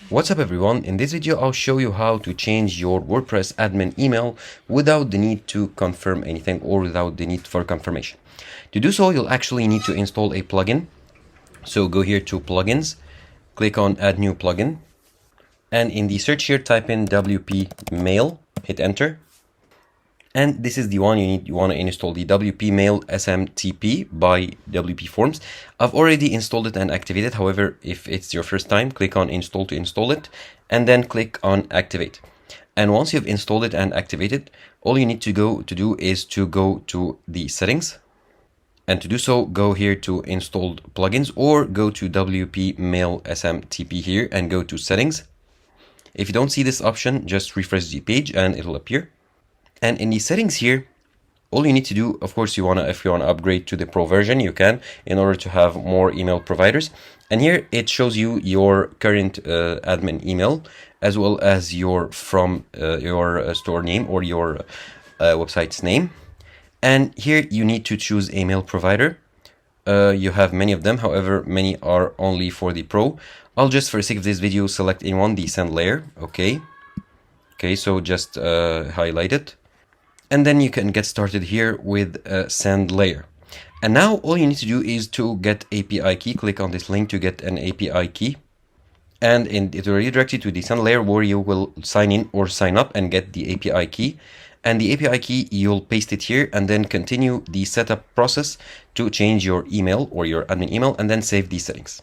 What's up everyone, in this video I'll show you how to change your WordPress admin email without the need to confirm anything or without the need for confirmation. To do so, you'll actually need to install a plugin. So go here to plugins, click on add new plugin, and in the search here type in WP Mail, hit enter. And this is the one you want to install, the WP Mail SMTP by WP Forms. I've already installed it and activated. However, if it's your first time, click on install to install it and then click on activate. And once you've installed it and activated, all you need to do is to go to the settings. And to do so, go here to installed plugins or go to WP Mail SMTP here and go to settings. If you don't see this option, just refresh the page and it'll appear. And in the settings here, all you need to do, of course, if you want to upgrade to the Pro version, you can, in order to have more email providers. And here it shows you your current admin email, as well as your store name or your website's name. And here you need to choose a mail provider. You have many of them, however, many are only for the Pro. I'll just, for the sake of this video, select in one, the send layer. Okay, so just highlight it. And then you can get started here with send layer. And now all you need to do is to get API key. Click on this link to get an API key. And it will redirect you to the send layer where you will sign in or sign up and get the API key. And the API key, you'll paste it here and then continue the setup process to change your email or your admin email and then save these settings.